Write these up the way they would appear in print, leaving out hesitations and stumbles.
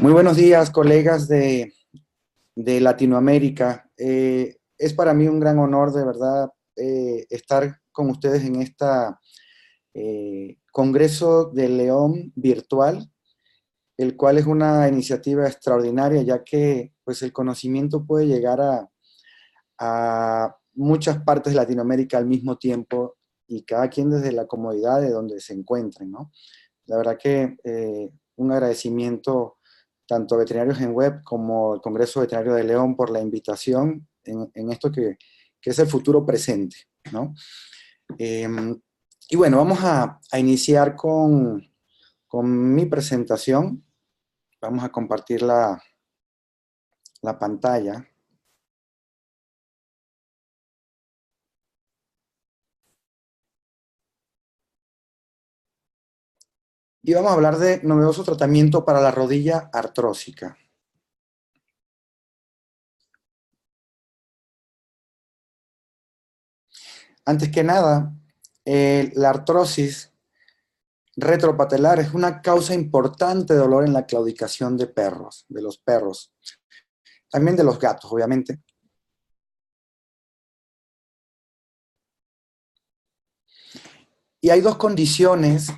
Muy buenos días, colegas de Latinoamérica. Es para mí un gran honor, de verdad, estar con ustedes en esta Congreso de León virtual, el cual es una iniciativa extraordinaria, ya que pues, el conocimiento puede llegar a muchas partes de Latinoamérica al mismo tiempo y cada quien desde la comodidad de donde se encuentren, ¿no? La verdad que un agradecimiento tanto a Veterinarios en Web como al Congreso Veterinario de León por la invitación en esto que es el futuro presente, ¿no? Eh, y bueno, vamos a iniciar con mi presentación. Vamos a compartir la pantalla. Y vamos a hablar de novedoso tratamiento para la rodilla artrósica. Antes que nada, la artrosis retropatelar es una causa importante de dolor en la claudicación de los perros, también de los gatos, obviamente. Y hay dos condiciones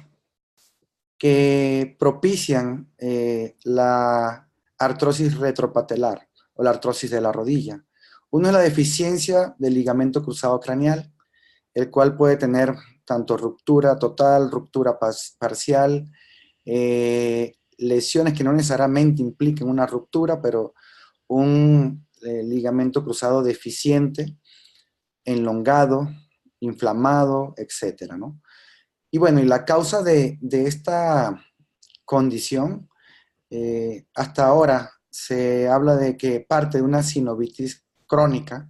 que propician la artrosis retropatelar o la artrosis de la rodilla. Uno es la deficiencia del ligamento cruzado craneal, el cual puede tener tanto ruptura total, ruptura parcial, lesiones que no necesariamente impliquen una ruptura, pero un ligamento cruzado deficiente, enlongado, inflamado, etcétera, ¿no? Y bueno, y la causa de esta condición, hasta ahora se habla de que parte de una sinovitis crónica,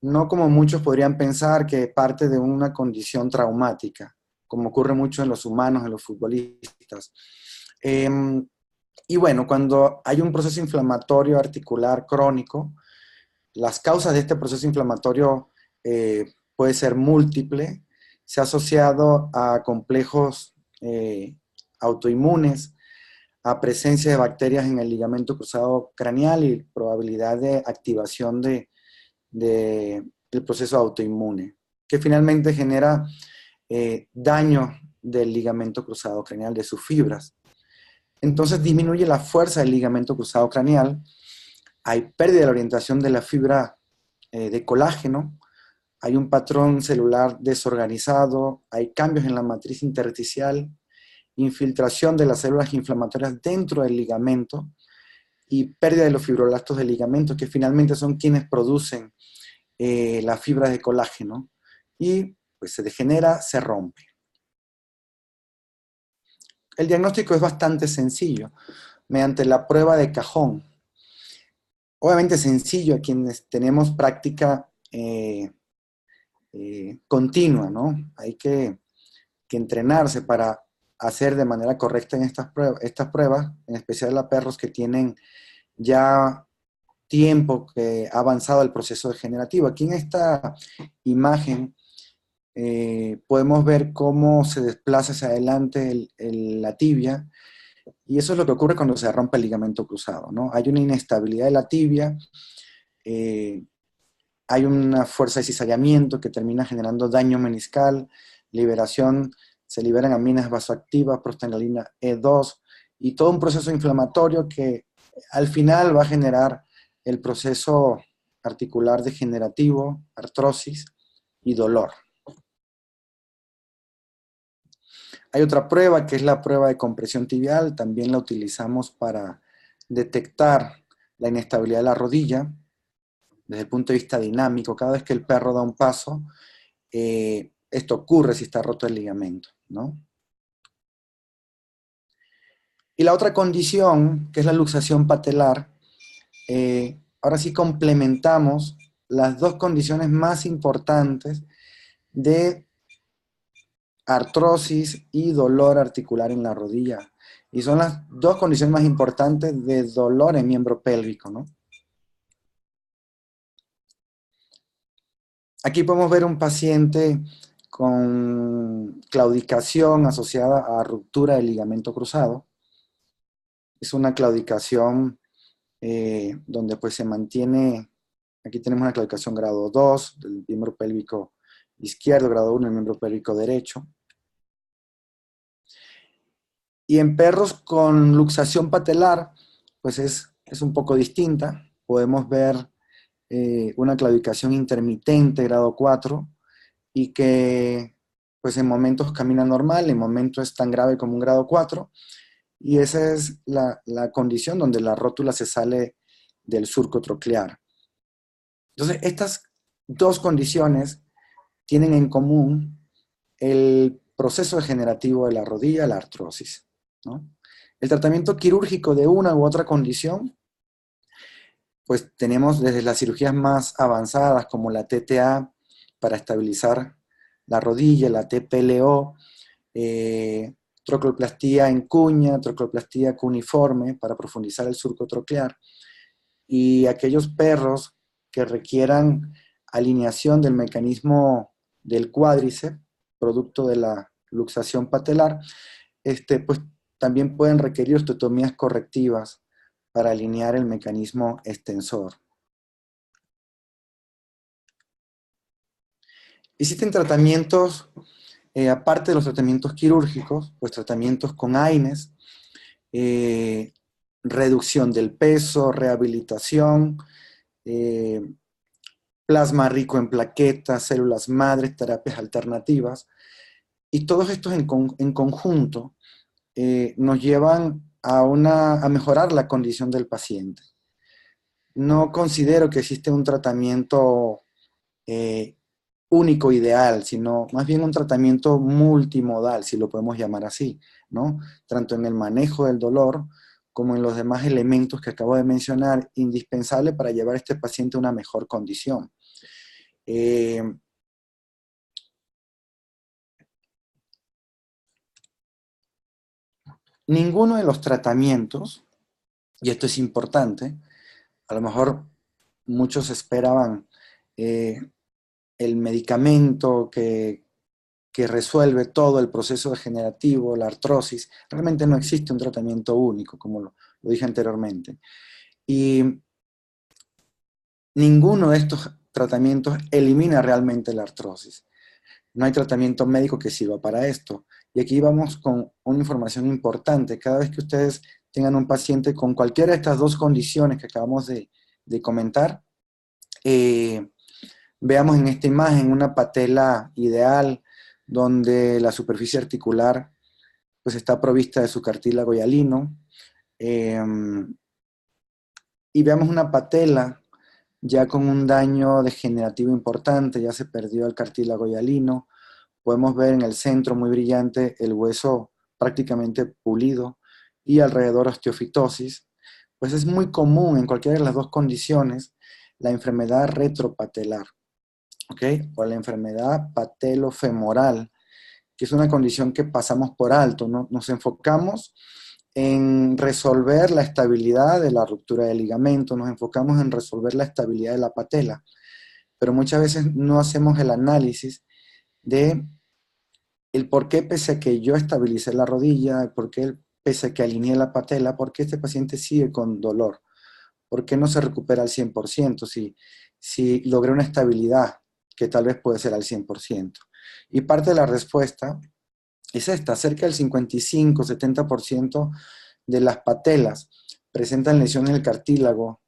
no como muchos podrían pensar que parte de una condición traumática, como ocurre mucho en los humanos, en los futbolistas. Eh, y bueno, cuando hay un proceso inflamatorio articular crónico, las causas de este proceso inflamatorio puede ser múltiple, se ha asociado a complejos autoinmunes, a presencia de bacterias en el ligamento cruzado craneal y probabilidad de activación del proceso autoinmune, que finalmente genera daño del ligamento cruzado craneal, de sus fibras. Entonces disminuye la fuerza del ligamento cruzado craneal, hay pérdida de la orientación de la fibra de colágeno, hay un patrón celular desorganizado, hay cambios en la matriz intersticial, infiltración de las células inflamatorias dentro del ligamento y pérdida de los fibroblastos del ligamento, que finalmente son quienes producen las fibras de colágeno, y pues se degenera, se rompe. El diagnóstico es bastante sencillo, mediante la prueba de cajón. Obviamente sencillo a quienes tenemos práctica continua, ¿no? Hay que entrenarse para hacer de manera correcta en estas pruebas, en especial a perros que tienen ya tiempo que ha avanzado el proceso degenerativo. Aquí en esta imagen podemos ver cómo se desplaza hacia adelante la tibia, y eso es lo que ocurre cuando se rompe el ligamento cruzado, ¿no? Hay una inestabilidad de la tibia, eh, hay una fuerza de cizallamiento que termina generando daño meniscal, liberación, se liberan aminas vasoactivas, prostaglandina E2, y todo un proceso inflamatorio que al final va a generar el proceso articular degenerativo, artrosis y dolor. Hay otra prueba que es la prueba de compresión tibial, también la utilizamos para detectar la inestabilidad de la rodilla desde el punto de vista dinámico. Cada vez que el perro da un paso, esto ocurre si está roto el ligamento, ¿no? Y la otra condición, que es la luxación patelar, ahora sí complementamos las dos condiciones más importantes de artrosis y dolor articular en la rodilla. Y son las dos condiciones más importantes de dolor en miembro pélvico, ¿no? Aquí podemos ver un paciente con claudicación asociada a ruptura del ligamento cruzado. es una claudicación donde pues se mantiene, aquí tenemos una claudicación grado 2 del miembro pélvico izquierdo, grado 1 del miembro pélvico derecho. Y en perros con luxación patelar, pues es un poco distinta. Podemos ver una claudicación intermitente, grado 4, y que pues en momentos camina normal, en momentos es tan grave como un grado 4, y esa es la condición donde la rótula se sale del surco troclear. Entonces, estas dos condiciones tienen en común el proceso degenerativo de la rodilla, la artrosis, ¿no? El tratamiento quirúrgico de una u otra condición, pues tenemos desde las cirugías más avanzadas como la TTA para estabilizar la rodilla, la TPLO, trocloplastía en cuña, trocloplastía cuneiforme para profundizar el surco troclear, y aquellos perros que requieran alineación del mecanismo del cuádriceps, producto de la luxación patelar, pues también pueden requerir osteotomías correctivas para alinear el mecanismo extensor. Existen tratamientos, aparte de los tratamientos quirúrgicos, pues tratamientos con AINES, reducción del peso, rehabilitación, plasma rico en plaquetas, células madres, terapias alternativas, y todos estos en conjunto nos llevan a mejorar la condición del paciente. No considero que existe un tratamiento eh, único ideal, sino más bien un tratamiento multimodal, si lo podemos llamar así, ¿no? Tanto en el manejo del dolor como en los demás elementos que acabo de mencionar, indispensable para llevar a este paciente a una mejor condición. Ninguno de los tratamientos, y esto es importante, a lo mejor muchos esperaban el medicamento que resuelve todo el proceso degenerativo, la artrosis. Realmente no existe un tratamiento único, como lo dije anteriormente. Y ninguno de estos tratamientos elimina realmente la artrosis. No hay tratamiento médico que sirva para esto. Y aquí vamos con una información importante. Cada vez que ustedes tengan un paciente con cualquiera de estas dos condiciones que acabamos de comentar, veamos en esta imagen una patela ideal donde la superficie articular pues está provista de su cartílago hialino, y veamos una patela ya con un daño degenerativo importante, ya se perdió el cartílago hialino, podemos ver en el centro muy brillante el hueso prácticamente pulido y alrededor osteofitosis. Pues es muy común en cualquiera de las dos condiciones la enfermedad retropatelar, ¿ok? O la enfermedad patelofemoral, que es una condición que pasamos por alto, ¿no? Nos enfocamos en resolver la estabilidad de la ruptura del ligamento, nos enfocamos en resolver la estabilidad de la patela, pero muchas veces no hacemos el análisis de el por qué, pese a que yo estabilicé la rodilla, el por qué pese a que alineé la patela, por qué este paciente sigue con dolor, por qué no se recupera al 100% si logré una estabilidad que tal vez puede ser al 100%. Y parte de la respuesta es esta: cerca del 55-70% de las patelas presentan lesiones del cartílago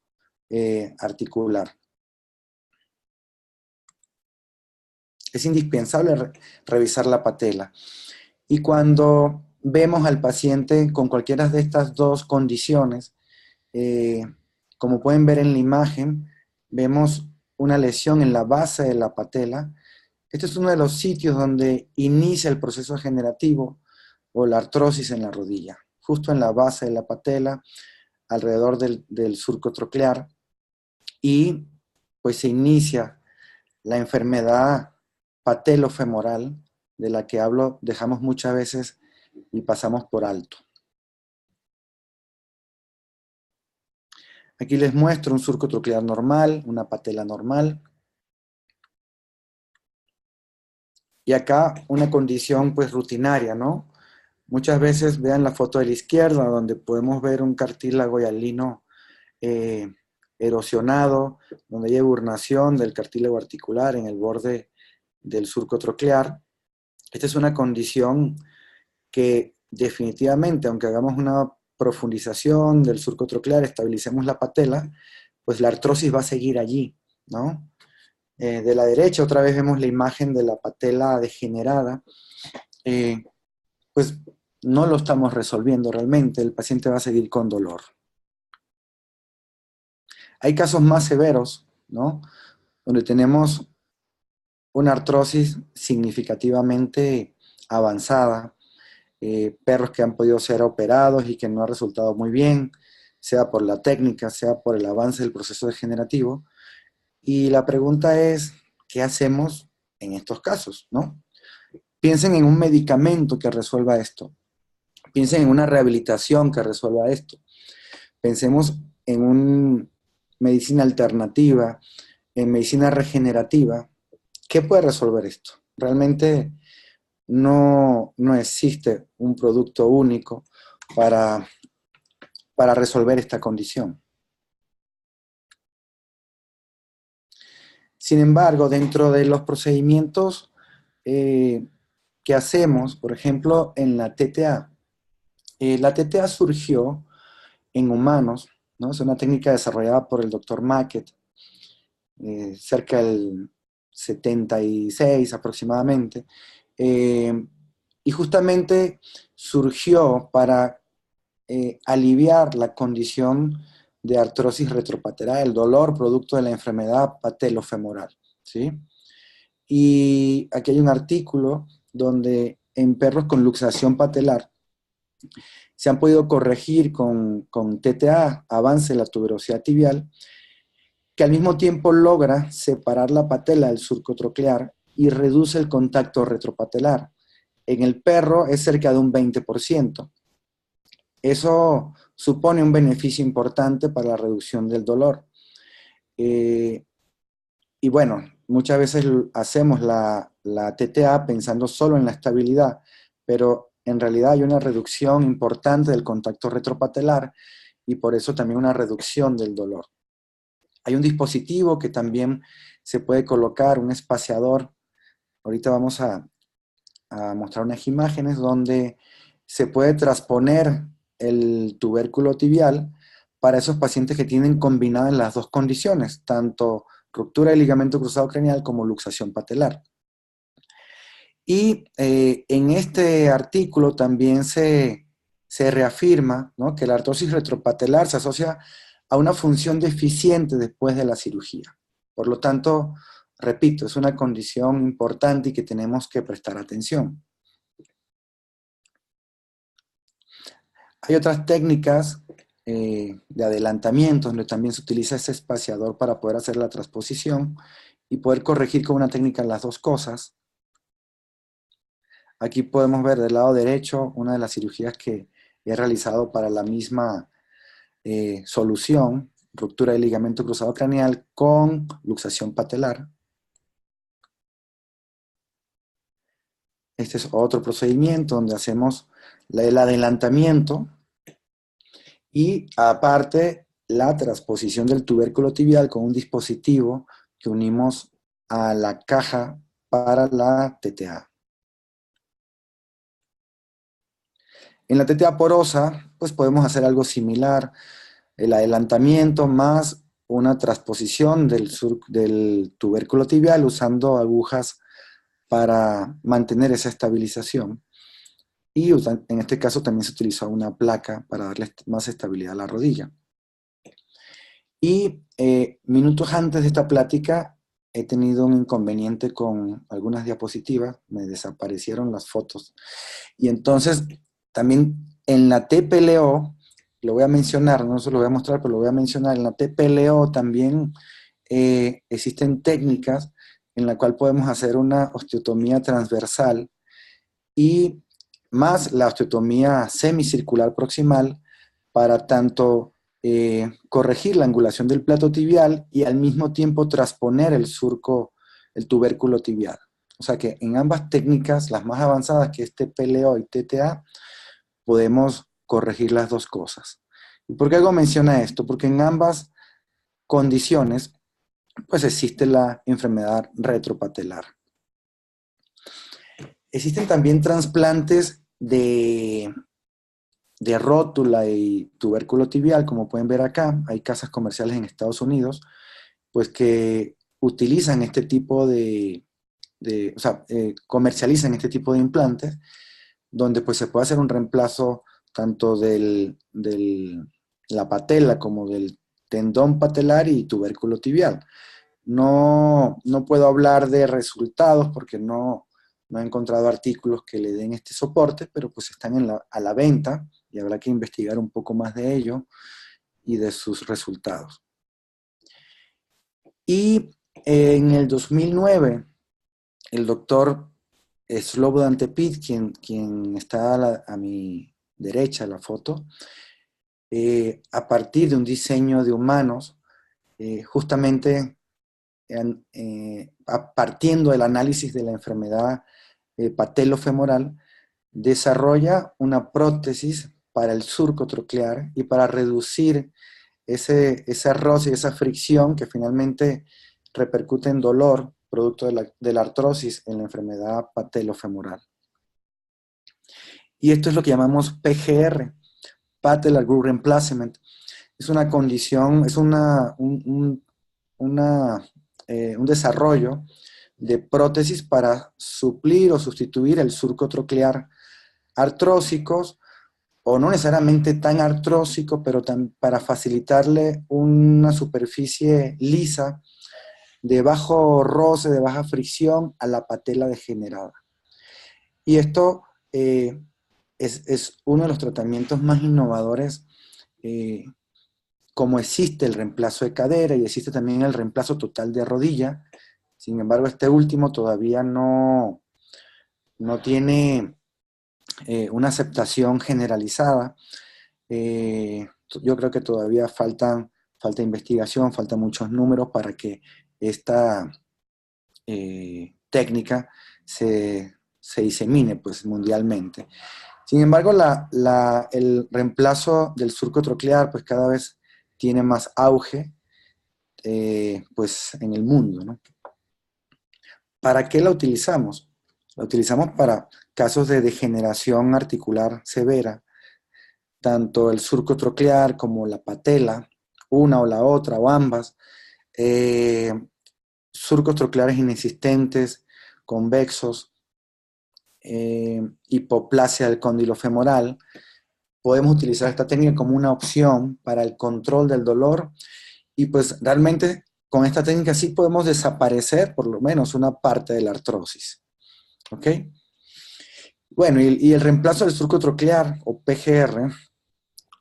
articular. Es indispensable revisar la patela. Y cuando vemos al paciente con cualquiera de estas dos condiciones, como pueden ver en la imagen, vemos una lesión en la base de la patela. Este es uno de los sitios donde inicia el proceso degenerativo o la artrosis en la rodilla, justo en la base de la patela, alrededor del surco troclear, y pues se inicia la enfermedad patelofemoral de la que hablo, dejamos muchas veces y pasamos por alto. Aquí les muestro un surco troclear normal, una patela normal. Y acá una condición pues rutinaria, ¿no? Muchas veces vean la foto de la izquierda, donde podemos ver un cartílago hialino eh, erosionado, donde hay eburnación del cartílago articular en el borde del surco troclear. Esta es una condición que definitivamente, aunque hagamos una profundización del surco troclear, estabilicemos la patela, pues la artrosis va a seguir allí, ¿no? De la derecha otra vez vemos la imagen de la patela degenerada. Pues no lo estamos resolviendo realmente, el paciente va a seguir con dolor. Hay casos más severos, ¿no? Donde tenemos una artrosis significativamente avanzada, perros que han podido ser operados y que no ha resultado muy bien, sea por la técnica, sea por el avance del proceso degenerativo. Y la pregunta es, ¿qué hacemos en estos casos, no? Piensen en un medicamento que resuelva esto. Piensen en una rehabilitación que resuelva esto. Pensemos en una medicina alternativa, en medicina regenerativa. ¿Qué puede resolver esto? Realmente no existe un producto único para resolver esta condición. Sin embargo, dentro de los procedimientos que hacemos, por ejemplo, en la TTA surgió en humanos, ¿no? Es una técnica desarrollada por el doctor Mackett, cerca del 76 aproximadamente, y justamente surgió para aliviar la condición de artrosis retropatelar, el dolor producto de la enfermedad patelofemoral, ¿sí? Y aquí hay un artículo donde en perros con luxación patelar se han podido corregir con TTA, avance la tuberosidad tibial, que al mismo tiempo logra separar la patela del surco troclear y reduce el contacto retropatelar. En el perro es cerca de un 20%. Eso supone un beneficio importante para la reducción del dolor. Y bueno, muchas veces hacemos la TTA pensando solo en la estabilidad, pero en realidad hay una reducción importante del contacto retropatelar y por eso también una reducción del dolor. Hay un dispositivo que también se puede colocar, un espaciador. Ahorita vamos a mostrar unas imágenes donde se puede transponer el tubérculo tibial para esos pacientes que tienen combinadas las dos condiciones, tanto ruptura del ligamento cruzado craneal como luxación patelar. Y en este artículo también se reafirma, ¿no?, que la artrosis retropatelar se asocia a una función deficiente después de la cirugía. Por lo tanto, repito, es una condición importante y que tenemos que prestar atención. Hay otras técnicas de adelantamiento donde también se utiliza ese espaciador para poder hacer la transposición y poder corregir con una técnica las dos cosas. Aquí podemos ver del lado derecho una de las cirugías que he realizado para la misma solución, ruptura del ligamento cruzado craneal con luxación patelar. Este es otro procedimiento donde hacemos el adelantamiento y aparte la transposición del tubérculo tibial con un dispositivo que unimos a la caja para la TTA. En la TTA porosa, pues podemos hacer algo similar, el adelantamiento más una transposición del tubérculo tibial usando agujas para mantener esa estabilización. Y en este caso también se utilizó una placa para darle más estabilidad a la rodilla. Y minutos antes de esta plática he tenido un inconveniente con algunas diapositivas, me desaparecieron las fotos. Y entonces también en la TPLO, lo voy a mencionar, no se lo voy a mostrar, pero lo voy a mencionar, en la TPLO también existen técnicas en la cual podemos hacer una osteotomía transversal y más la osteotomía semicircular proximal para tanto corregir la angulación del plato tibial y al mismo tiempo transponer el surco, el tubérculo tibial. O sea que en ambas técnicas, las más avanzadas que es TPLO y TTA, podemos corregir las dos cosas. ¿Y por qué hago mención a esto? Porque en ambas condiciones, pues existe la enfermedad retropatelar. Existen también trasplantes de rótula y tubérculo tibial, como pueden ver acá. Hay casas comerciales en Estados Unidos, pues que utilizan este tipo o sea, comercializan este tipo de implantes, donde pues se puede hacer un reemplazo tanto la patela como del tendón patelar y tubérculo tibial. No puedo hablar de resultados porque no he encontrado artículos que le den este soporte, pero pues están a la venta y habrá que investigar un poco más de ello y de sus resultados. Y en el 2009, el doctor Slobodan Tepid, quien está a mi derecha en la foto, a partir de un diseño de humanos, justamente partiendo del análisis de la enfermedad patelofemoral, desarrolla una prótesis para el surco troclear y para reducir ese roce y esa fricción que finalmente repercute en dolor producto de la artrosis en la enfermedad patelofemoral. Y esto es lo que llamamos PGR, Patellar Groove Replacement. Es una condición, es un desarrollo de prótesis para suplir o sustituir el surco troclear artrósicos, o no necesariamente tan artrósico, pero para facilitarle una superficie lisa, de bajo roce, de baja fricción a la patela degenerada. Y esto es uno de los tratamientos más innovadores, como existe el reemplazo de cadera y existe también el reemplazo total de rodilla. Sin embargo, este último todavía no tiene una aceptación generalizada. Yo creo que todavía falta investigación, faltan muchos números para que esta técnica se disemine pues, mundialmente. Sin embargo, el reemplazo del surco troclear pues, cada vez tiene más auge pues, en el mundo, ¿no? ¿Para qué la utilizamos? La utilizamos para casos de degeneración articular severa, tanto el surco troclear como la patela, una o la otra o ambas, surcos trocleares inexistentes, convexos, hipoplasia del cóndilo femoral. Podemos utilizar esta técnica como una opción para el control del dolor y pues realmente con esta técnica sí podemos desaparecer por lo menos una parte de la artrosis. ¿Ok? Bueno, y el reemplazo del surco troclear o PGR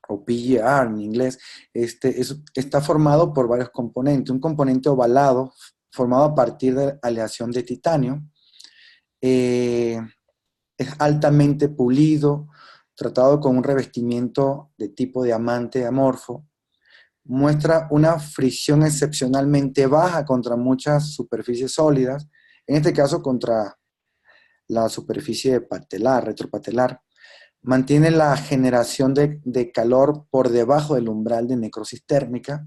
o PGR en inglés, está formado por varios componentes. Un componente ovalado formado a partir de aleación de titanio, es altamente pulido, tratado con un revestimiento de tipo diamante amorfo, muestra una fricción excepcionalmente baja contra muchas superficies sólidas, en este caso contra la superficie patelar, retropatelar, mantiene la generación de calor por debajo del umbral de necrosis térmica,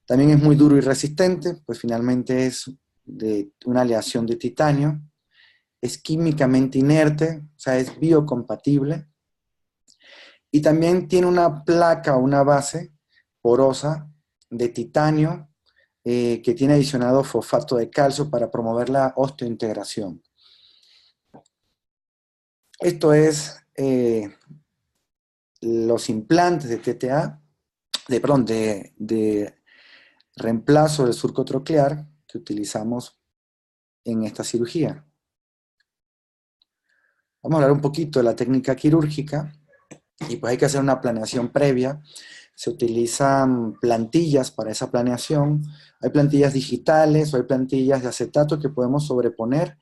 también es muy duro y resistente, pues finalmente es de una aleación de titanio, es químicamente inerte, o sea, es biocompatible, y también tiene una placa o una base porosa de titanio que tiene adicionado fosfato de calcio para promover la osteointegración. Esto es los implantes de TTA, de reemplazo del surco troclear que utilizamos en esta cirugía. Vamos a hablar un poquito de la técnica quirúrgica y pues hay que hacer una planeación previa. Se utilizan plantillas para esa planeación. Hay plantillas digitales o hay plantillas de acetato que podemos sobreponer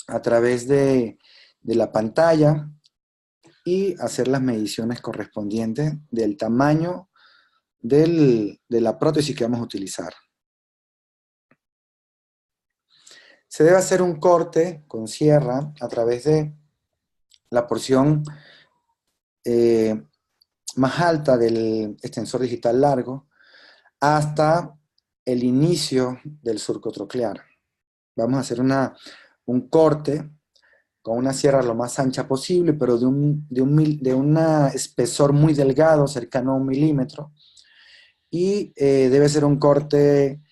a través de la pantalla y hacer las mediciones correspondientes del tamaño de la prótesis que vamos a utilizar. Se debe hacer un corte con sierra a través de la porción más alta del extensor digital largo hasta el inicio del surco troclear. Vamos a hacer un corte con una sierra lo más ancha posible, pero de un espesor muy delgado, cercano a 1 milímetro, y debe ser un corte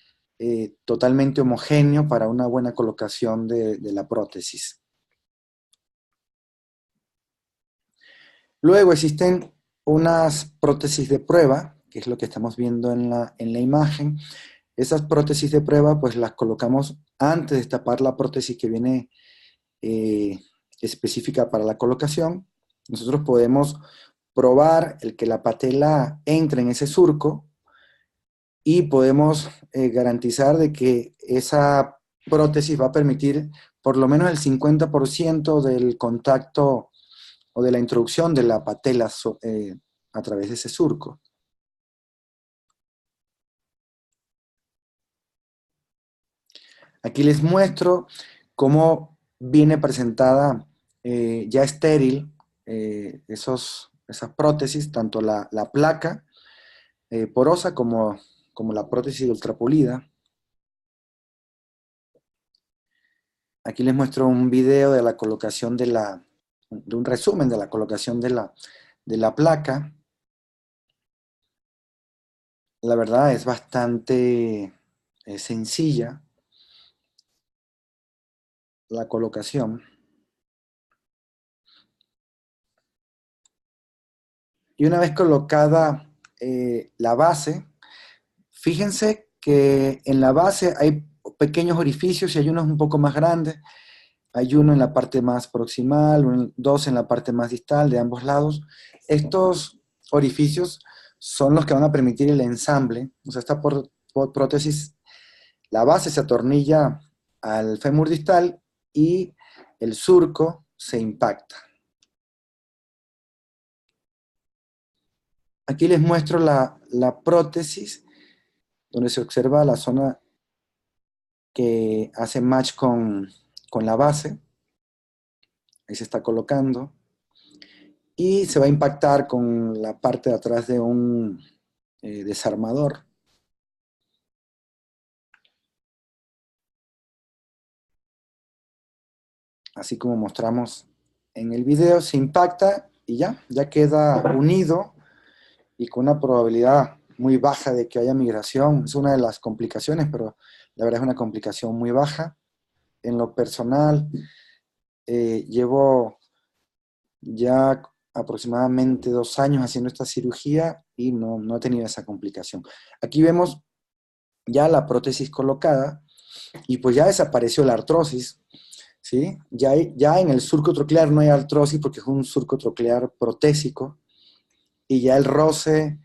totalmente homogéneo para una buena colocación de la prótesis. Luego existen unas prótesis de prueba, que es lo que estamos viendo en la imagen. Esas prótesis de prueba pues las colocamos antes de tapar la prótesis que viene específica para la colocación. Nosotros podemos probar el que la patela entre en ese surco y podemos garantizar de que esa prótesis va a permitir por lo menos el 50% del contacto o de la introducción de la patela a través de ese surco. Aquí les muestro cómo viene presentada ya estéril esas prótesis, tanto la placa porosa como la prótesis ultrapolida. Aquí les muestro un video de la colocación de un resumen de la colocación de la placa. La verdad es bastante sencilla la colocación. Y una vez colocada la base, fíjense que en la base hay pequeños orificios y hay unos un poco más grandes. Hay uno en la parte más proximal, dos en la parte más distal de ambos lados. Estos orificios son los que van a permitir el ensamble. O sea, esta prótesis, la base se atornilla al fémur distal y el surco se impacta. Aquí les muestro la prótesis, donde se observa la zona que hace match con la base. Ahí se está colocando. Y se va a impactar con la parte de atrás de un desarmador. Así como mostramos en el video, se impacta y ya queda unido y con una probabilidad muy baja de que haya migración. Es una de las complicaciones, pero la verdad es una complicación muy baja. En lo personal, llevo ya aproximadamente 2 años haciendo esta cirugía y no he tenido esa complicación. Aquí vemos ya la prótesis colocada y pues ya desapareció la artrosis, ¿sí? Ya en el surco troclear no hay artrosis porque es un surco troclear protésico y ya el roce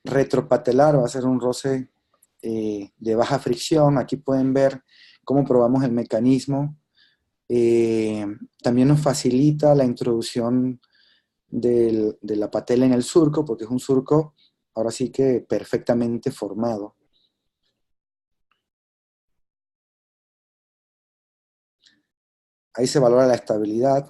retropatelar va a ser un roce de baja fricción. Aquí pueden ver cómo probamos el mecanismo. También nos facilita la introducción de la patela en el surco, porque es un surco, ahora sí que perfectamente formado. Ahí se valora la estabilidad.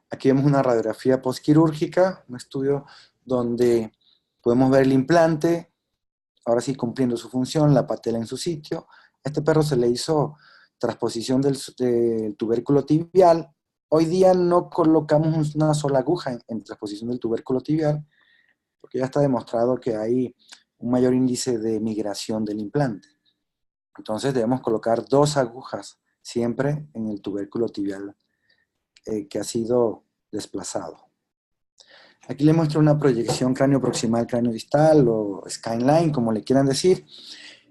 Aquí vemos una radiografía postquirúrgica, un estudio donde podemos ver el implante, ahora sí cumpliendo su función, la patela en su sitio. A este perro se le hizo transposición del tubérculo tibial. Hoy día no colocamos una sola aguja en transposición del tubérculo tibial, porque ya está demostrado que hay un mayor índice de migración del implante. Entonces debemos colocar 2 agujas siempre en el tubérculo tibial que ha sido desplazado. Aquí les muestro una proyección cráneo proximal, cráneo distal o skyline, como le quieran decir.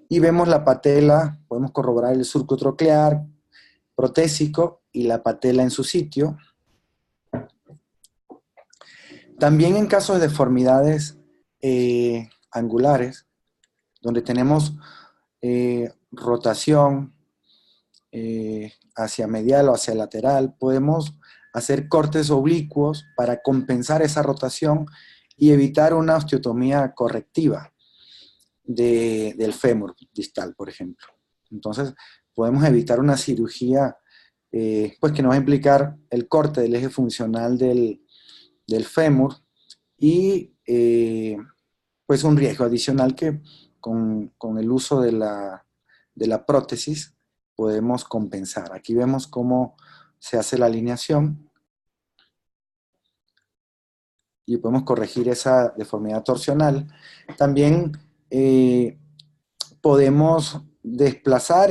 Y vemos la patela, podemos corroborar el surco troclear, protésico y la patela en su sitio. También en casos de deformidades angulares, donde tenemos rotación hacia medial o hacia lateral, podemos hacer cortes oblicuos para compensar esa rotación y evitar una osteotomía correctiva del fémur distal, por ejemplo. Entonces, podemos evitar una cirugía pues que nos va a implicar el corte del eje funcional del fémur y pues un riesgo adicional que con el uso de la prótesis podemos compensar. Aquí vemos cómo se hace la alineación y podemos corregir esa deformidad torsional. También podemos desplazar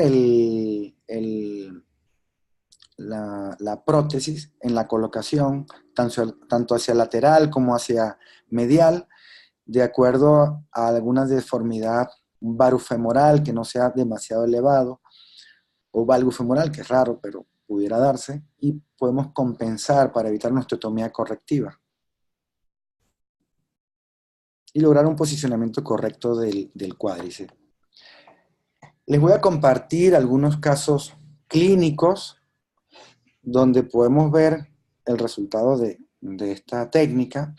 la prótesis en la colocación, tanto hacia lateral como hacia medial, de acuerdo a alguna deformidad varufemoral que no sea demasiado elevado, o valgufemoral, que es raro, pero pudiera darse, y podemos compensar para evitar una osteotomía correctiva y lograr un posicionamiento correcto del cuádriceps. Les voy a compartir algunos casos clínicos donde podemos ver el resultado de esta técnica.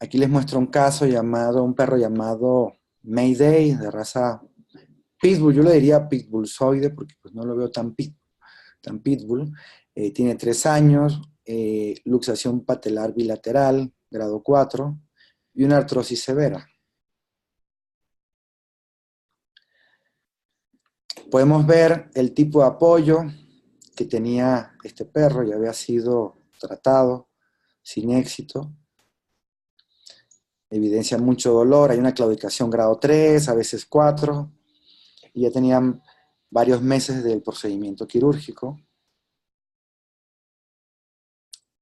Aquí les muestro un caso llamado, un perro llamado Mayday, de raza Pitbull. Yo le diría Pitbullzoide porque pues no lo veo tan Pitbull. Tiene 3 años, luxación patelar bilateral, grado 4, y una artrosis severa. Podemos ver el tipo de apoyo que tenía este perro, ya había sido tratado sin éxito. Evidencia mucho dolor, hay una claudicación grado 3, a veces 4, y ya tenían varios meses del procedimiento quirúrgico.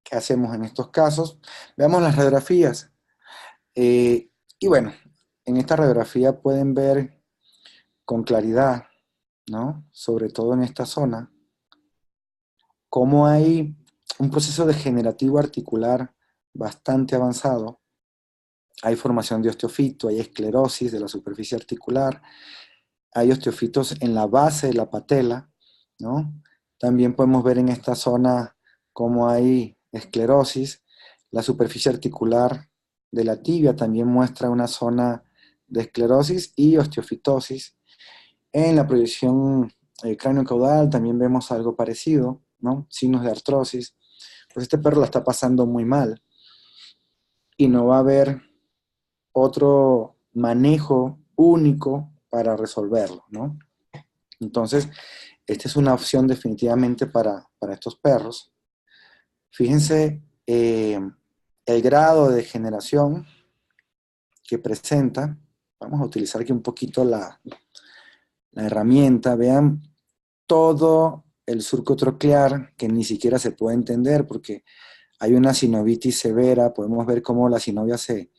¿Qué hacemos en estos casos? Veamos las radiografías. Y bueno, en esta radiografía pueden ver con claridad, ¿no? Sobre todo en esta zona, cómo hay un proceso degenerativo articular bastante avanzado. Hay formación de osteofito, hay esclerosis de la superficie articular, hay osteofitos en la base de la patela, ¿no? También podemos ver en esta zona cómo hay esclerosis. La superficie articular de la tibia también muestra una zona de esclerosis y osteofitosis. En la proyección cráneo-caudal también vemos algo parecido, ¿no? Signos de artrosis. Pues este perro la está pasando muy mal y no va a haber otro manejo único para resolverlo, ¿no? Entonces, esta es una opción definitivamente para estos perros. Fíjense el grado de degeneración que presenta. Vamos a utilizar aquí un poquito la herramienta. Vean todo el surco troclear que ni siquiera se puede entender porque hay una sinovitis severa. Podemos ver cómo la sinovia se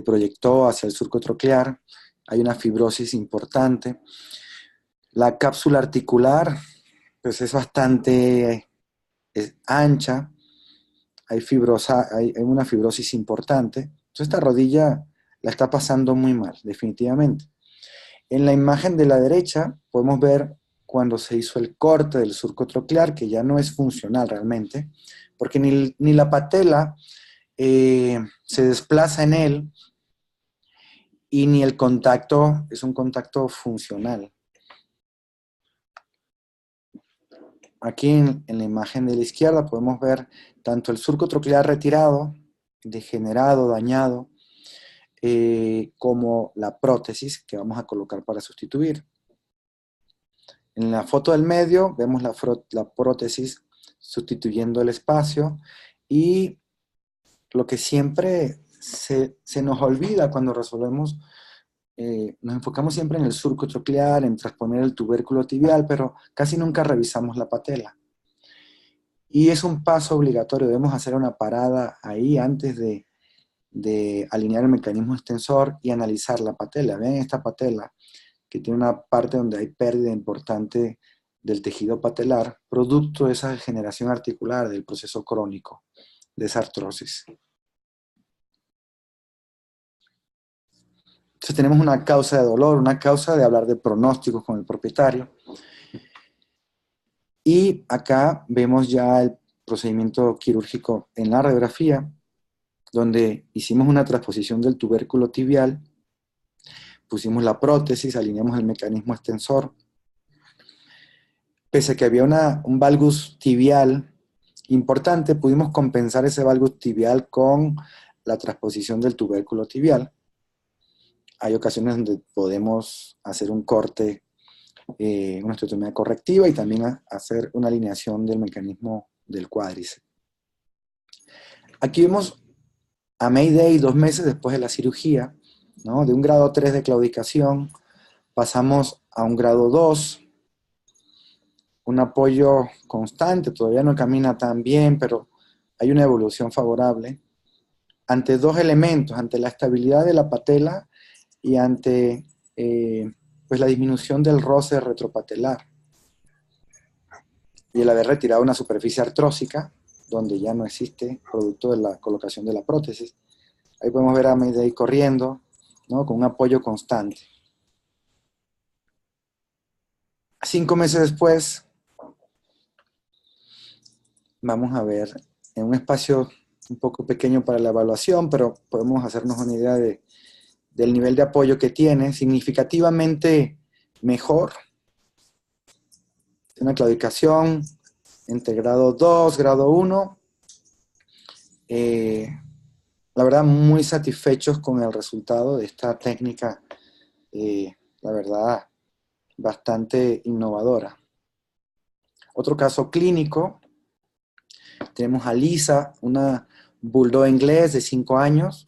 proyectó hacia el surco troclear. Hay una fibrosis importante. La cápsula articular pues es bastante ancha. Hay una fibrosis importante. Entonces esta rodilla la está pasando muy mal, definitivamente. En la imagen de la derecha podemos ver cuando se hizo el corte del surco troclear, que ya no es funcional realmente, porque ni la patela se desplaza en él y ni el contacto es un contacto funcional. Aquí en la imagen de la izquierda podemos ver tanto el surco troclear retirado, degenerado, dañado, como la prótesis que vamos a colocar para sustituir. En la foto del medio vemos la prótesis sustituyendo el espacio y lo que siempre se nos olvida cuando resolvemos, nos enfocamos siempre en el surco troclear, en transponer el tubérculo tibial, pero casi nunca revisamos la patela. Y es un paso obligatorio, debemos hacer una parada ahí antes de alinear el mecanismo extensor y analizar la patela. Vean esta patela, que tiene una parte donde hay pérdida importante del tejido patelar, producto de esa degeneración articular del proceso crónico, de esa artrosis. Entonces tenemos una causa de dolor, una causa de hablar de pronósticos con el propietario. Y acá vemos ya el procedimiento quirúrgico en la radiografía, donde hicimos una transposición del tubérculo tibial, pusimos la prótesis, alineamos el mecanismo extensor, pese a que había un valgus tibial importante, pudimos compensar ese valgus tibial con la transposición del tubérculo tibial. Hay ocasiones donde podemos hacer un corte, una osteotomía correctiva y también hacer una alineación del mecanismo del cuádriceps. Aquí vemos a Mayday 2 meses después de la cirugía, ¿no? De un grado 3 de claudicación pasamos a un grado 2, un apoyo constante, todavía no camina tan bien, pero hay una evolución favorable, ante dos elementos, ante la estabilidad de la patela y ante pues la disminución del roce retropatelar. Y el haber retirado una superficie artrósica, donde ya no existe producto de la colocación de la prótesis. Ahí podemos ver a Mayday corriendo, ¿no? Con un apoyo constante. 5 meses después, vamos a ver en un espacio un poco pequeño para la evaluación, pero podemos hacernos una idea del nivel de apoyo que tiene, significativamente mejor. Una claudicación entre grado 2, grado 1. La verdad, muy satisfechos con el resultado de esta técnica, la verdad, bastante innovadora. Otro caso clínico, tenemos a Lisa, una bulldog inglés de 5 años,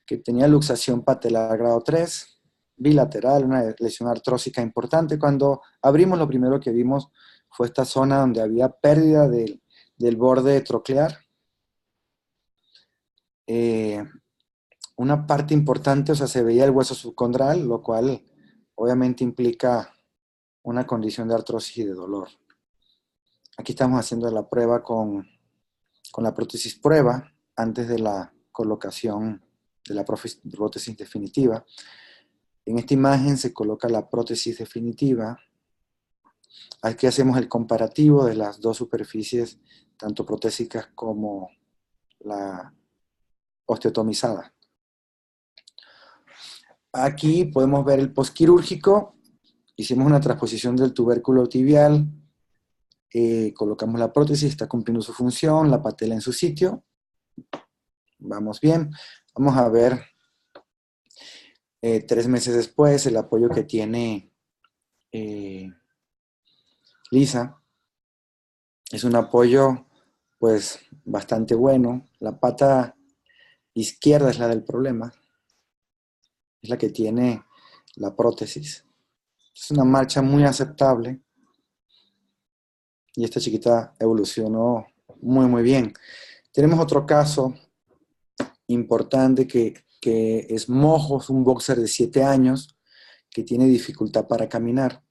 que tenía luxación patelar grado 3, bilateral, una lesión artrósica importante. Cuando abrimos, lo primero que vimos fue esta zona donde había pérdida del borde troclear. Una parte importante, o sea, se veía el hueso subcondral, lo cual obviamente implica una condición de artrosis y de dolor. Aquí estamos haciendo la prueba con la prótesis prueba, antes de la colocación de la prótesis definitiva. En esta imagen se coloca la prótesis definitiva. Aquí hacemos el comparativo de las dos superficies, tanto protésicas como la osteotomizada. Aquí podemos ver el postquirúrgico. Hicimos una transposición del tubérculo tibial, colocamos la prótesis, está cumpliendo su función, la patela en su sitio. Vamos bien. Vamos a ver 3 meses después el apoyo que tiene Lisa. Es un apoyo pues bastante bueno. La pata izquierda es la del problema, es la que tiene la prótesis. Es una marcha muy aceptable y esta chiquita evolucionó muy bien. Tenemos otro caso importante que es Mojos, un boxer de 7 años que tiene dificultad para caminar.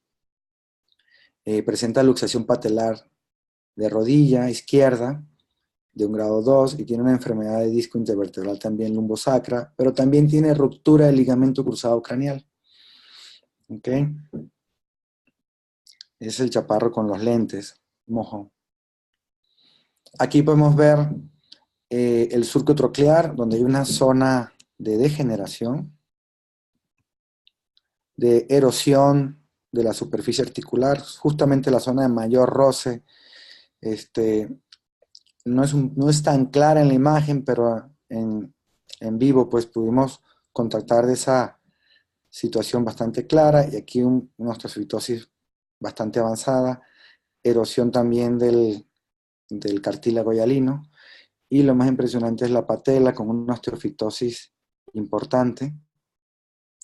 Presenta luxación patelar de rodilla izquierda de un grado 2 y tiene una enfermedad de disco intervertebral también lumbosacra, pero también tiene ruptura del ligamento cruzado craneal. ¿Ok? Es el chaparro con los lentes, Mojo. Aquí podemos ver el surco troclear, donde hay una zona de degeneración, de erosión de la superficie articular, justamente la zona de mayor roce. No es tan clara en la imagen, pero en vivo pues pudimos contactar de esa situación bastante clara, y aquí una osteofitosis bastante avanzada, erosión también del cartílago hialino, y lo más impresionante es la patela con una osteofitosis importante.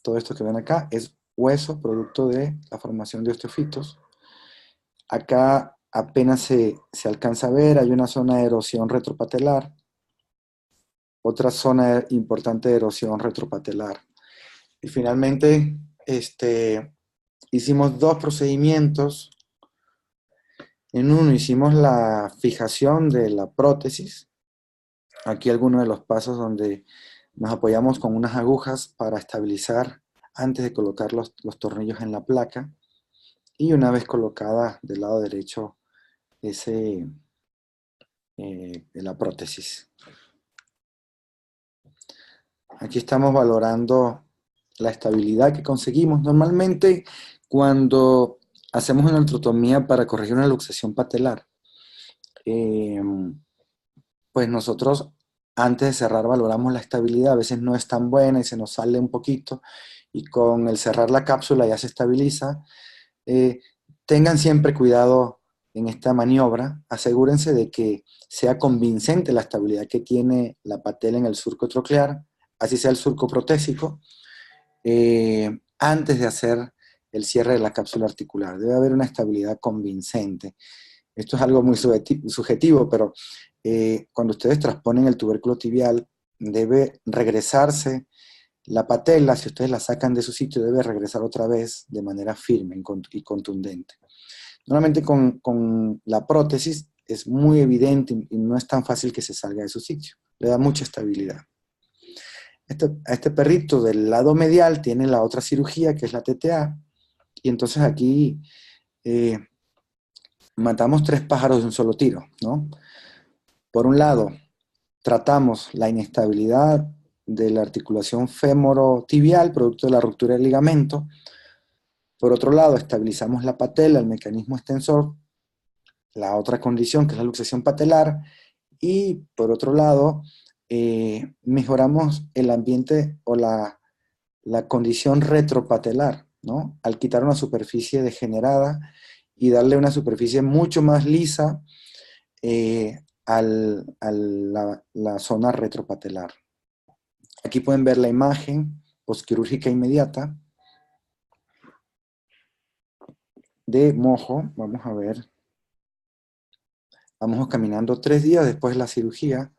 Todo esto que ven acá es hueso producto de la formación de osteofitos. Acá apenas se alcanza a ver, hay una zona de erosión retropatelar, otra zona importante de erosión retropatelar. Y finalmente, hicimos 2 procedimientos. En uno hicimos la fijación de la prótesis. Aquí algunos de los pasos donde nos apoyamos con unas agujas para estabilizar antes de colocar los tornillos en la placa. Y una vez colocada del lado derecho la prótesis. Aquí estamos valorando la estabilidad que conseguimos. Normalmente, cuando hacemos una artrotomía para corregir una luxación patelar. Eh, pues nosotros antes de cerrar valoramos la estabilidad, a veces no es tan buena y se nos sale un poquito, y con el cerrar la cápsula ya se estabiliza. Eh, Tengan siempre cuidado en esta maniobra, asegúrense de que sea convincente la estabilidad que tiene la patela en el surco troclear, así sea el surco protésico, antes de hacer el cierre de la cápsula articular. Debe haber una estabilidad convincente. Esto es algo muy subjetivo, pero cuando ustedes transponen el tubérculo tibial, debe regresarse la patela. Si ustedes la sacan de su sitio, debe regresar otra vez de manera firme y contundente. Normalmente con la prótesis es muy evidente y no es tan fácil que se salga de su sitio. Le da mucha estabilidad. A este perrito del lado medial tiene la otra cirugía, que es la TTA, y entonces aquí matamos 3 pájaros de un solo tiro, ¿no? Por un lado, tratamos la inestabilidad de la articulación fémoro-tibial, producto de la ruptura del ligamento. Por otro lado, estabilizamos la patela, el mecanismo extensor, la otra condición, que es la luxación patelar. Y por otro lado, mejoramos el ambiente o la condición retropatelar, ¿no? Al quitar una superficie degenerada y darle una superficie mucho más lisa a la zona retropatelar. Aquí pueden ver la imagen postquirúrgica inmediata de Mojo. Vamos a ver. Vamos caminando 3 días después de la cirugía.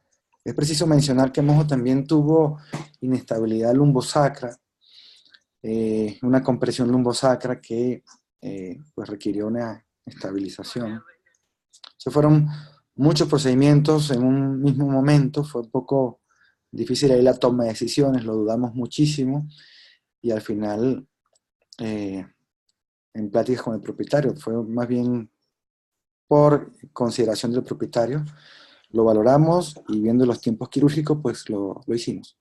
Es preciso mencionar que Mojo también tuvo inestabilidad lumbosacra, una compresión lumbosacra que pues requirió una estabilización. Se fueron muchos procedimientos en un mismo momento, fue un poco difícil ahí la toma de decisiones, lo dudamos muchísimo, y al final, en pláticas con el propietario, fue más bien por consideración del propietario, lo valoramos y viendo los tiempos quirúrgicos, pues lo hicimos.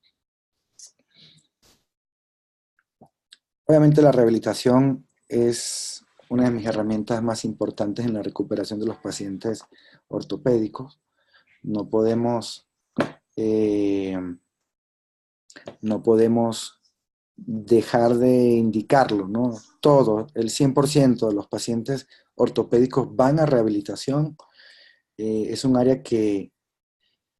Obviamente la rehabilitación es una de mis herramientas más importantes en la recuperación de los pacientes ortopédicos. No podemos dejar de indicarlo, ¿no? Todo, el 100% de los pacientes ortopédicos van a rehabilitación. Es un área que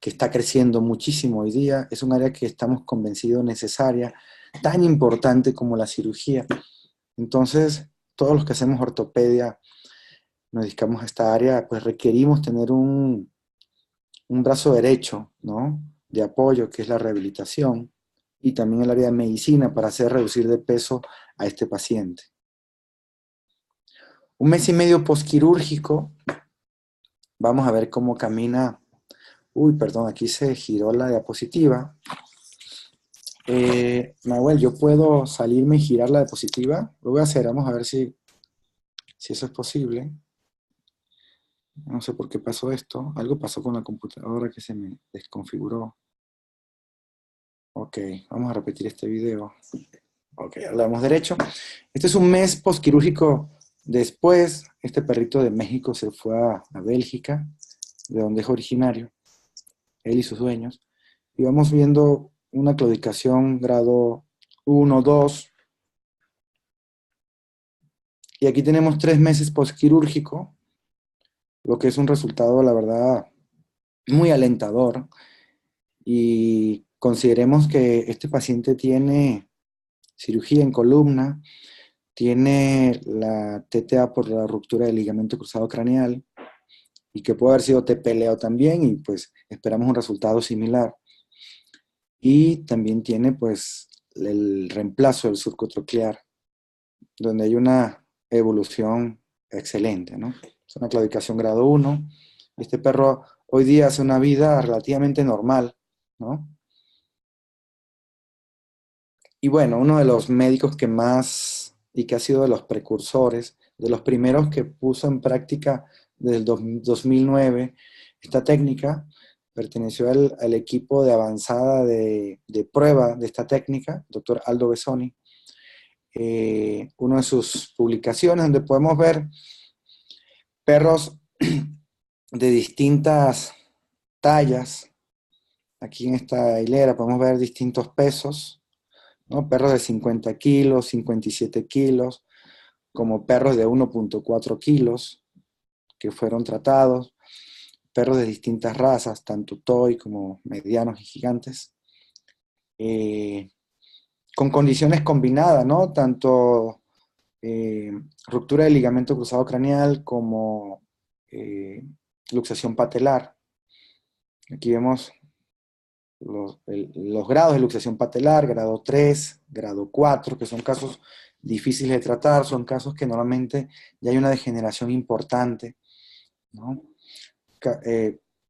está creciendo muchísimo hoy día, es un área que estamos convencidos necesaria, tan importante como la cirugía. Entonces, todos los que hacemos ortopedia, nos dedicamos a esta área, pues requerimos tener un brazo derecho, ¿no? De apoyo, que es la rehabilitación, y también el área de medicina para hacer reducir de peso a este paciente. 1 mes y medio postquirúrgico, vamos a ver cómo camina. Uy, perdón, aquí se giró la diapositiva. Nahuel, ¿yo puedo salirme y girar la diapositiva? Lo voy a hacer, vamos a ver si eso es posible. No sé por qué pasó esto. Algo pasó con la computadora que se me desconfiguró. Ok, vamos a repetir este video. Ok, hablamos derecho. Este es 1 mes postquirúrgico después. Este perrito de México se fue a Bélgica, de donde es originario, él y sus dueños. Y vamos viendo una claudicación grado 1, 2. Y aquí tenemos 3 meses postquirúrgico, lo que es un resultado, la verdad, muy alentador. Y consideremos que este paciente tiene cirugía en columna, tiene la TTA por la ruptura del ligamento cruzado craneal, y que puede haber sido TPLO también, y pues esperamos un resultado similar. Y también tiene pues el reemplazo del surco troclear, donde hay una evolución excelente, ¿no? Es una claudicación grado 1. Este perro hoy día hace una vida relativamente normal, ¿no? Y bueno, uno de los médicos que más, y que ha sido de los precursores, de los primeros que puso en práctica desde el 2009 esta técnica, perteneció al equipo de avanzada de prueba de esta técnica, doctor Aldo Besoni. una de sus publicaciones donde podemos ver perros de distintas tallas. Aquí en esta hilera podemos ver distintos pesos, ¿no? Perros de 50 kilos, 57 kilos, como perros de 1,4 kilos que fueron tratados, perros de distintas razas, tanto toy como medianos y gigantes, con condiciones combinadas, ¿no? Tanto ruptura del ligamento cruzado craneal como luxación patelar. Aquí vemos los grados de luxación patelar, grado 3, grado 4, que son casos difíciles de tratar, son casos que normalmente ya hay una degeneración importante, ¿no?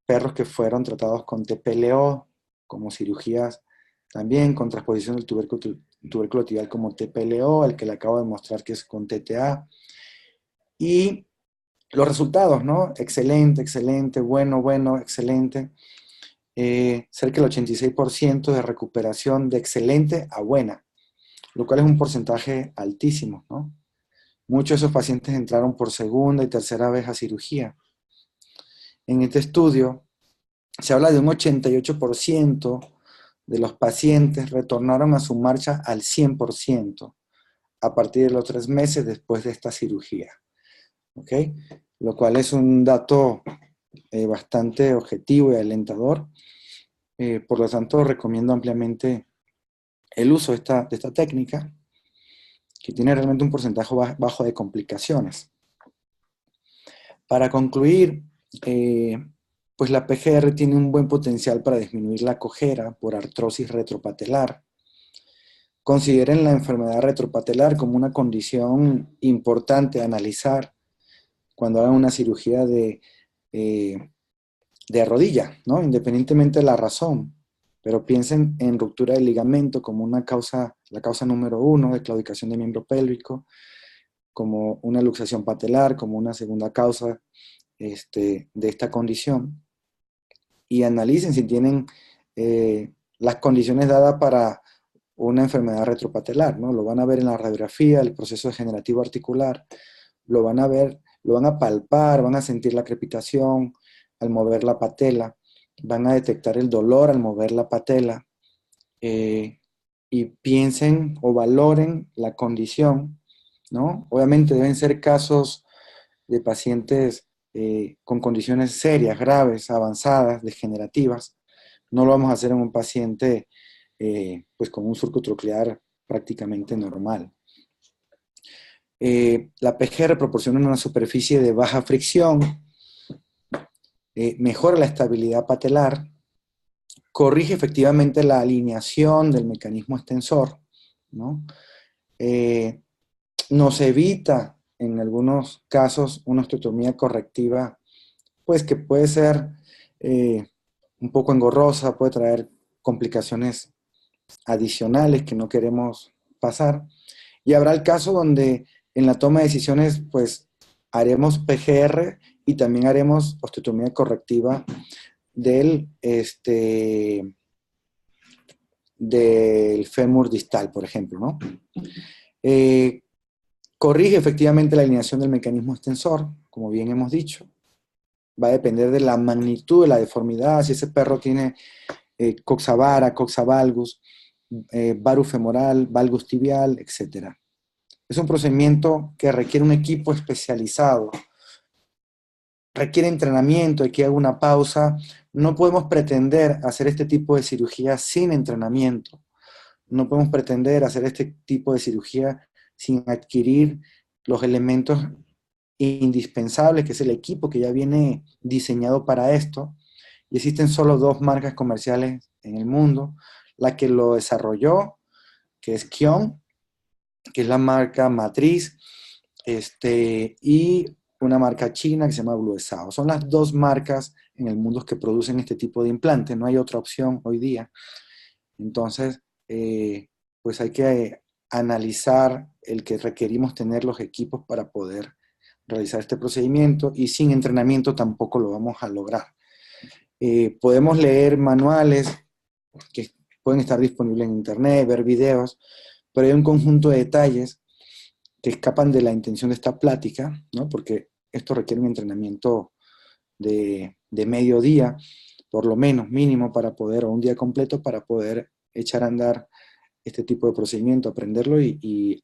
Perros que fueron tratados con TPLO, como cirugías también, con transposición del tubérculo tibial como TPLO, el que le acabo de mostrar que es con TTA. Y los resultados, ¿no? Excelente, excelente, bueno, bueno, excelente. Cerca del 86% de recuperación de excelente a buena, lo cual es un porcentaje altísimo, ¿no? Muchos de esos pacientes entraron por segunda y tercera vez a cirugía. En este estudio se habla de un 88% de los pacientes retornaron a su marcha al 100% a partir de los 3 meses después de esta cirugía. ¿Ok? Lo cual es un dato bastante objetivo y alentador. Por lo tanto, recomiendo ampliamente el uso de esta técnica, que tiene realmente un porcentaje bajo de complicaciones. Para concluir, pues la PGR tiene un buen potencial para disminuir la cojera por artrosis retropatelar. Consideren la enfermedad retropatelar como una condición importante a analizar cuando hagan una cirugía de rodilla, ¿no? Independientemente de la razón. Pero piensen en ruptura del ligamento como una causa, la causa número 1 de claudicación de miembro pélvico, como una luxación patelar, como una segunda causa de esta condición. Y analicen si tienen las condiciones dadas para una enfermedad retropatelar, ¿no? Lo van a ver en la radiografía, el proceso degenerativo articular, lo van a ver, lo van a palpar, van a sentir la crepitación al mover la patela, van a detectar el dolor al mover la patela, y piensen o valoren la condición, ¿no? Obviamente deben ser casos de pacientes con condiciones serias, graves, avanzadas, degenerativas. No lo vamos a hacer en un paciente pues con un surco troclear prácticamente normal. La PGR proporciona una superficie de baja fricción, mejora la estabilidad patelar, corrige efectivamente la alineación del mecanismo extensor, ¿no? Nos evita en algunos casos una osteotomía correctiva, pues que puede ser un poco engorrosa, puede traer complicaciones adicionales que no queremos pasar. Y habrá el caso donde en la toma de decisiones, pues haremos PGR y también haremos osteotomía correctiva del fémur distal, por ejemplo, ¿no? Corrige efectivamente la alineación del mecanismo extensor, como bien hemos dicho. Va a depender de la magnitud de la deformidad, si ese perro tiene coxa vara, coxa valgus, varus femoral, valgus tibial, etc. Es un procedimiento que requiere un equipo especializado, requiere entrenamiento, hay que hacer una pausa. No podemos pretender hacer este tipo de cirugía sin entrenamiento. No podemos pretender hacer este tipo de cirugía sin adquirir los elementos indispensables, que es el equipo que ya viene diseñado para esto. Y existen solo 2 marcas comerciales en el mundo. La que lo desarrolló, que es Kion, que es la marca matriz, y una marca china que se llama Bluesao. Son las 2 marcas en el mundo que producen este tipo de implantes. No hay otra opción hoy día. Entonces, pues hay que analizar el que requerimos tener los equipos para poder realizar este procedimiento, y sin entrenamiento tampoco lo vamos a lograr. Podemos leer manuales que pueden estar disponibles en internet, ver videos, pero hay un conjunto de detalles que escapan de la intención de esta plática, ¿no? Porque esto requiere un entrenamiento de medio día, por lo menos mínimo para poder, o un día completo para poder echar a andar este tipo de procedimiento, aprenderlo y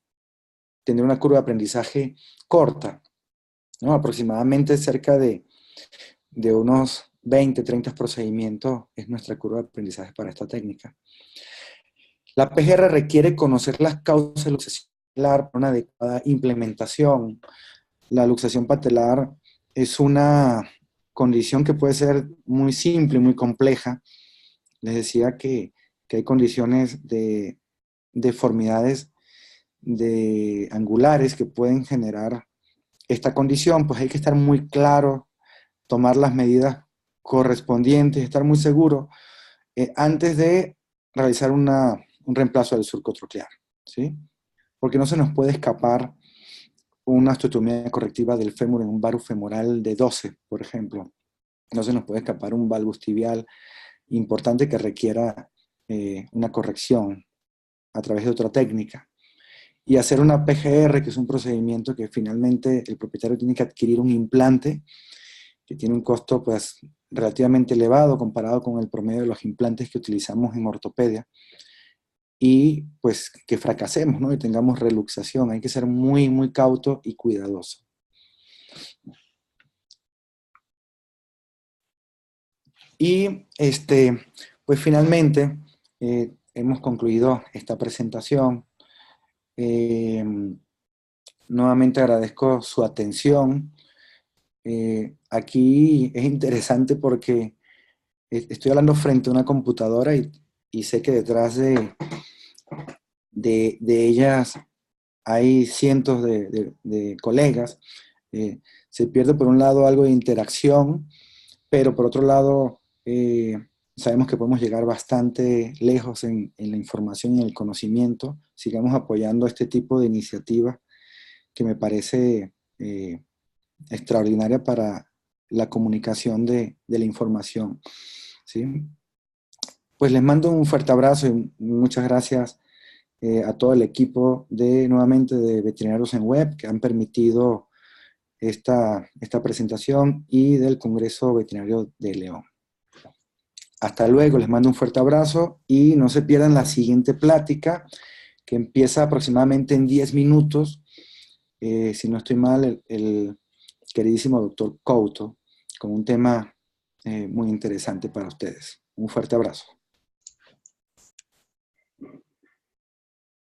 tener una curva de aprendizaje corta, ¿no? Aproximadamente cerca de unos 20, 30 procedimientos es nuestra curva de aprendizaje para esta técnica. La PGR requiere conocer las causas de luxación patelar para una adecuada implementación. La luxación patelar es una condición que puede ser muy simple, muy compleja. Les decía que hay condiciones de deformidades angulares que pueden generar esta condición, pues hay que estar muy claro, tomar las medidas correspondientes, estar muy seguro antes de realizar un reemplazo del surco troquear, ¿sí? Porque no se nos puede escapar una osteotomía correctiva del fémur en un varus femoral de 12, por ejemplo. No se nos puede escapar un valgus tibial importante que requiera una corrección a través de otra técnica. Y hacer una PGR, que es un procedimiento que finalmente el propietario tiene que adquirir un implante que tiene un costo pues relativamente elevado comparado con el promedio de los implantes que utilizamos en ortopedia, y pues que fracasemos, ¿no? Y tengamos reluxación. Hay que ser muy, muy cauto y cuidadoso. Y pues finalmente hemos concluido esta presentación. Eh, Nuevamente agradezco su atención. Aquí es interesante porque estoy hablando frente a una computadora y sé que detrás de ellas hay cientos de colegas. Se pierde por un lado algo de interacción, pero por otro lado sabemos que podemos llegar bastante lejos en la información y en el conocimiento. Sigamos apoyando este tipo de iniciativas que me parece extraordinaria para la comunicación de la información, ¿sí? Pues les mando un fuerte abrazo y muchas gracias a todo el equipo nuevamente de Veterinarios en Web que han permitido esta presentación, y del Congreso Veterinario de León. Hasta luego, les mando un fuerte abrazo y no se pierdan la siguiente plática que empieza aproximadamente en 10 minutos, si no estoy mal, el queridísimo doctor Couto, con un tema muy interesante para ustedes. Un fuerte abrazo.